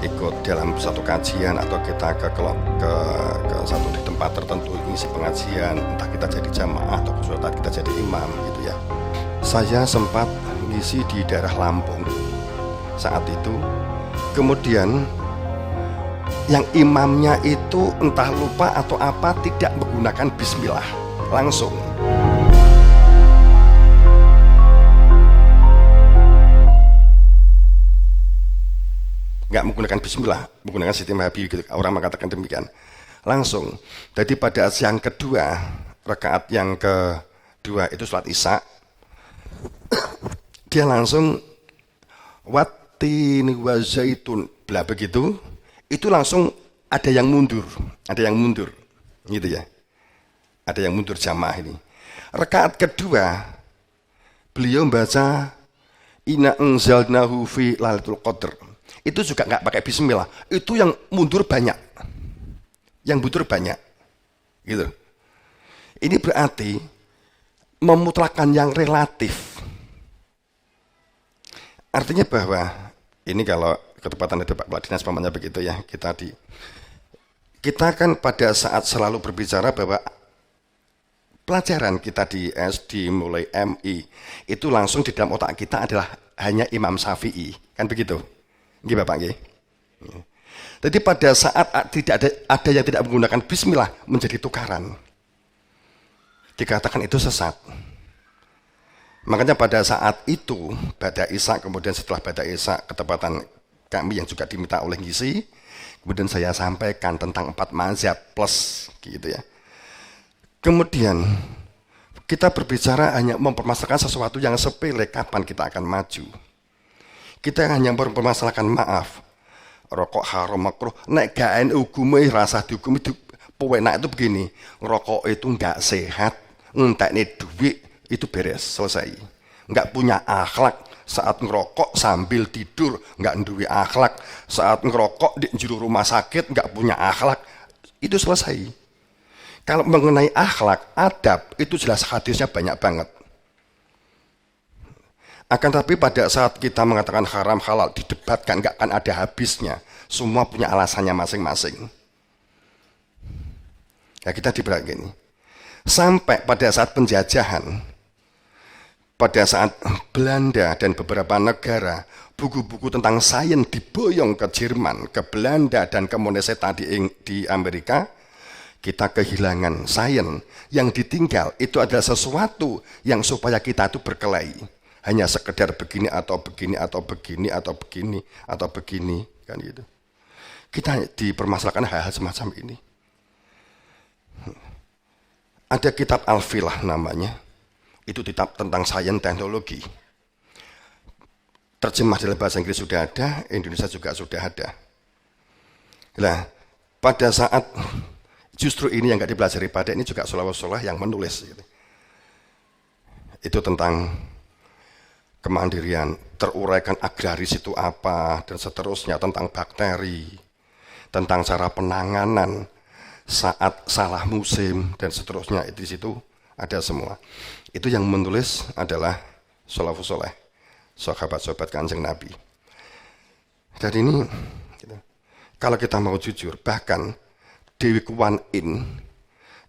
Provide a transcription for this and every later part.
ikut dalam satu kajian atau kita ke satu di tempat tertentu ngisi pengajian, entah kita jadi jamaah atau suatu kita jadi imam gitu ya. Saya sempat ngisi di daerah Lampung saat itu. Kemudian yang imamnya itu entah lupa atau apa tidak menggunakan bismillah langsung. Nggak menggunakan bismillah, menggunakan sistem Habib gitu. Orang mengatakan demikian. Langsung. Jadi pada yang kedua, rakaat yang kedua itu sholat Isya, dia langsung watin wa zaitun, bla begitu. Itu langsung ada yang mundur, gitu ya. Ada yang mundur jamaah ini. Rakaat kedua, beliau membaca inna anzalnahu fi lailatul qadr. Itu juga nggak pakai bismillah. Itu yang mundur banyak, gitu. Ini berarti memutlakan yang relatif. Artinya bahwa ini kalau ketepatan itu Pak Kepala Dinas pamannya begitu ya, kita kan pada saat selalu berbicara bahwa pelajaran kita di SD mulai MI itu langsung di dalam otak kita adalah hanya Imam Syafi'i, kan begitu? Nggih Bapak nggih. Jadi pada saat tidak ada yang tidak menggunakan bismillah menjadi tukaran. Dikatakan itu sesat. Makanya pada saat itu Bada Isya, kemudian setelah Bada Isya ketepatan kami yang juga diminta oleh ngisi, kemudian saya sampaikan tentang 4 mazhab plus gitu ya. Kemudian kita berbicara hanya mempermasalahkan sesuatu yang sepele, kapan kita akan maju. Kita hanya mempermasalahkan maaf, rokok haram makruh, nek gak hukumnya rasa dihukum itu pewenak itu begini, rokok itu nggak sehat, ngentekne duit itu beres, selesai. Nggak punya akhlak, saat ngerokok sambil tidur nggak duwe akhlak, saat ngerokok di juru rumah sakit nggak punya akhlak, itu selesai. Kalau mengenai akhlak, adab itu jelas hadisnya banyak banget. Akan tapi pada saat kita mengatakan haram halal didebatkan nggak akan ada habisnya. Semua punya alasannya masing-masing. Ya kita diberat gini. Sampai pada saat penjajahan, pada saat Belanda dan beberapa negara buku-buku tentang sains diboyong ke Jerman, ke Belanda dan ke Moneseta di Amerika, kita kehilangan sains. Yang ditinggal itu adalah sesuatu yang supaya kita itu berkelahi. Hanya sekedar begini atau begini atau begini atau begini atau begini kan gitu. Kita dipermasalahkan hal-hal semacam ini. Ada kitab Al-Filah namanya. Itu kitab tentang sains teknologi. Terjemah dalam bahasa Inggris sudah ada, Indonesia juga sudah ada. Nah, pada saat justru ini yang nggak dipelajari, pada ini juga Soleh yang menulis gitu. Itu tentang kemandirian, teruraikan agraris itu apa, dan seterusnya, tentang bakteri, tentang cara penanganan saat salah musim, dan seterusnya. Di situ ada semua. Itu yang menulis adalah Salafus Saleh, sahabat-sahabat Kanjeng Nabi. Dan ini, kalau kita mau jujur, bahkan Dewi Kuan Yin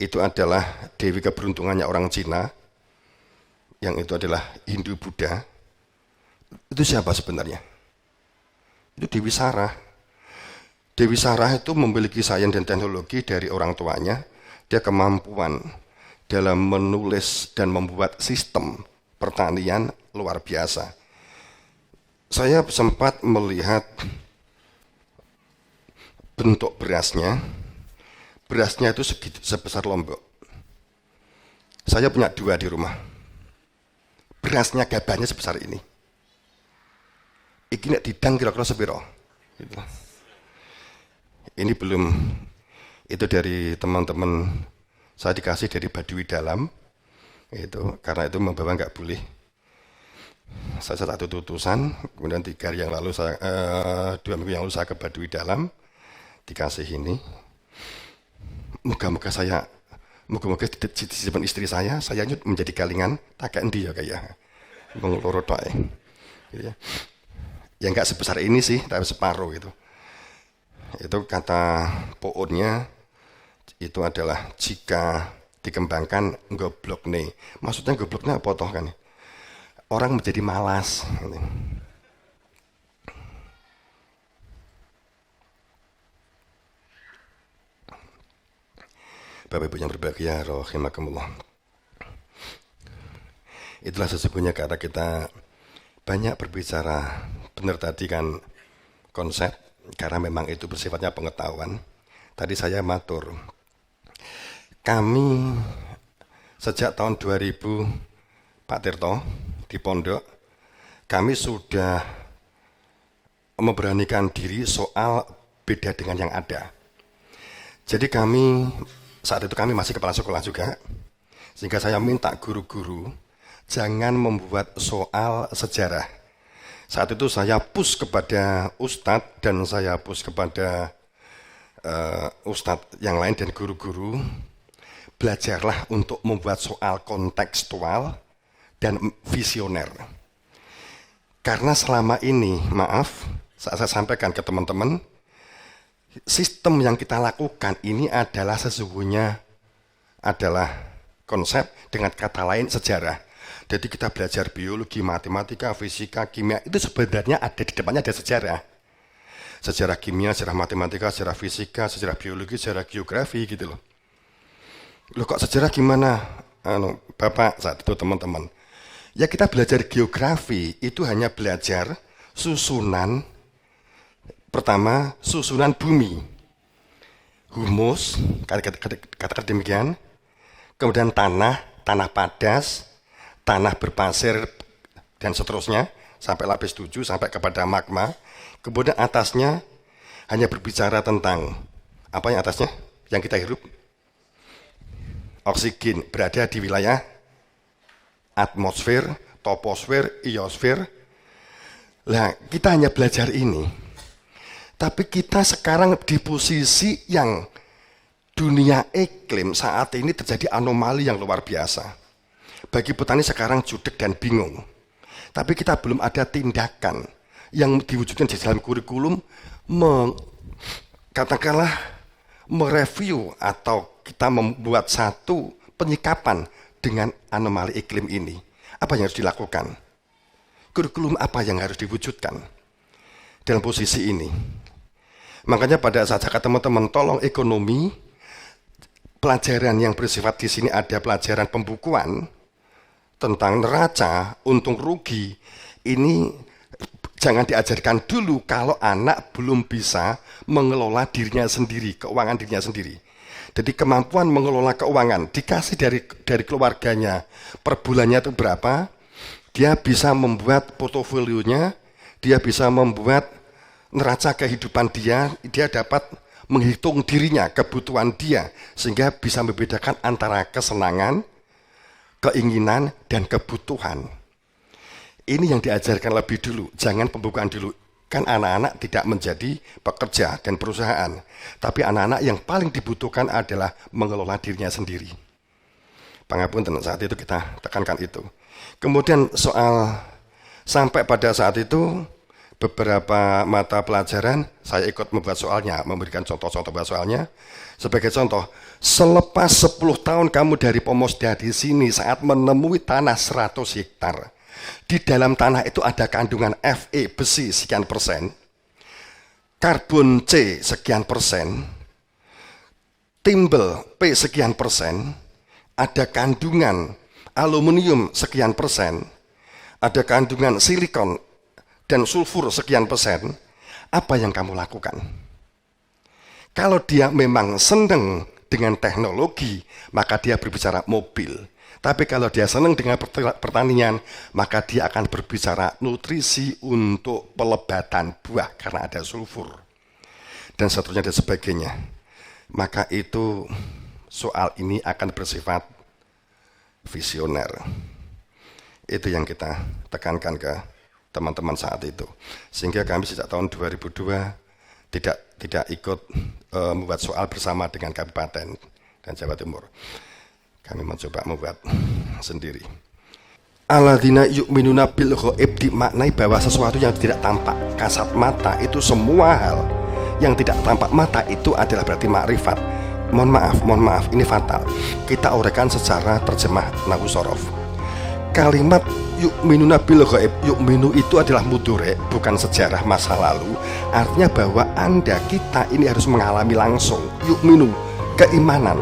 itu adalah Dewi keberuntungannya orang Cina, yang itu adalah Hindu Buddha. Itu siapa sebenarnya? Itu Dewi Sarah. Dewi Sarah itu memiliki sains dan teknologi dari orang tuanya. Dia kemampuan dalam menulis dan membuat sistem pertanian luar biasa. Saya sempat melihat bentuk berasnya. Berasnya itu sebesar Lombok. Saya punya 2 di rumah. Berasnya gabahnya sebesar ini. Iki nek didang kira-kira sepiro. Gitu. Ini belum, itu dari teman-teman saya dikasih dari Baduy Dalam. Itu karena itu membawa nggak boleh. Saya satu utusan, kemudian 3 hari yang lalu 2 minggu yang lalu saya ke Baduy Dalam dikasih ini. Moga-moga disimpan istri saya menjadi kalingan tak endi ya kayak loro tok gitu ya. Ya enggak sebesar ini sih, tapi separuh gitu. Itu kata pounnya itu adalah jika dikembangkan goblok nih. Maksudnya gobloknya apa toh kan? Orang menjadi malas. Bapak Ibu yang berbahagia, rahimakumullah. Itulah sesungguhnya karena kita banyak berbicara, benar tadi kan konsep, karena memang itu bersifatnya pengetahuan. Tadi saya matur, kami sejak tahun 2000 Pak Tirto di pondok, kami sudah memberanikan diri soal beda dengan yang ada. Jadi saat itu kami masih kepala sekolah juga, sehingga saya minta guru-guru jangan membuat soal sejarah. Saat itu saya push kepada ustadz dan saya push kepada ustadz yang lain dan guru-guru, belajarlah untuk membuat soal kontekstual dan visioner. Karena selama ini, maaf, saya sampaikan ke teman-teman, sistem yang kita lakukan ini adalah sesungguhnya adalah konsep, dengan kata lain sejarah. Jadi kita belajar biologi, matematika, fisika, kimia, itu sebenarnya ada di depannya ada sejarah. Sejarah kimia, sejarah matematika, sejarah fisika, sejarah biologi, sejarah geografi gitu loh. Loh kok sejarah gimana? Bapak saat itu teman-teman. Ya kita belajar geografi itu hanya belajar susunan. Pertama, susunan bumi, humus, kata demikian, kemudian tanah padas, tanah berpasir, dan seterusnya, sampai lapis 7, sampai kepada magma. Kemudian atasnya hanya berbicara tentang, apa yang atasnya? Yang kita hirup? Oksigen, berada di wilayah atmosfer, toposfer, iosfer. Nah, kita hanya belajar ini. Tapi kita sekarang di posisi yang dunia iklim saat ini terjadi anomali yang luar biasa. Bagi petani sekarang judek dan bingung. Tapi kita belum ada tindakan yang diwujudkan di dalam kurikulum, katakanlah mereview atau kita membuat satu penyikapan dengan anomali iklim ini. Apa yang harus dilakukan? Kurikulum apa yang harus diwujudkan dalam posisi ini? Makanya pada saat saya kata teman-teman, tolong ekonomi, pelajaran yang bersifat di sini ada pelajaran pembukuan tentang neraca, untung rugi. Ini jangan diajarkan dulu kalau anak belum bisa mengelola dirinya sendiri, keuangan dirinya sendiri. Jadi kemampuan mengelola keuangan dikasih dari keluarganya per bulannya itu berapa, dia bisa membuat portofolionya, dia bisa membuat neraca kehidupan dia dapat menghitung dirinya, kebutuhan dia, sehingga bisa membedakan antara kesenangan, keinginan, dan kebutuhan. Ini yang diajarkan lebih dulu, jangan pembukaan dulu. Kan anak-anak tidak menjadi pekerja dan perusahaan, tapi anak-anak yang paling dibutuhkan adalah mengelola dirinya sendiri. Pangapunten, saat itu kita tekankan itu. Kemudian soal sampai pada saat itu, beberapa mata pelajaran saya ikut membuat soalnya, memberikan contoh-contoh buat soalnya. Sebagai contoh, selepas 10 tahun kamu dari Pomosda di sini saat menemui tanah 100 hektar, di dalam tanah itu ada kandungan Fe besi sekian persen, karbon C sekian persen, timbel P sekian persen, ada kandungan aluminium sekian persen, ada kandungan silikon dan sulfur sekian persen, apa yang kamu lakukan? Kalau dia memang senang dengan teknologi, maka dia berbicara mobil. Tapi kalau dia senang dengan pertanian, maka dia akan berbicara nutrisi untuk pelebatan buah karena ada sulfur. Dan seterusnya dan sebagainya. Maka itu soal ini akan bersifat visioner. Itu yang kita tekankan ke teman-teman saat itu, sehingga kami sejak tahun 2002 tidak ikut membuat soal bersama dengan Kabupaten dan Jawa Timur. Kami mencoba membuat sendiri. Alladzina yu'minuna bil ghaib dimaknai bahwa sesuatu yang tidak tampak kasat mata itu semua hal yang tidak tampak mata itu adalah berarti makrifat. Mohon maaf, ini fatal. Kita uraikan secara terjemah nahwu shorof. Kalimat yu'minuna bil ghaib, yu'minu itu adalah mudhari, bukan sejarah masa lalu. Artinya bahwa Anda, kita ini harus mengalami langsung yu'minu, keimanan.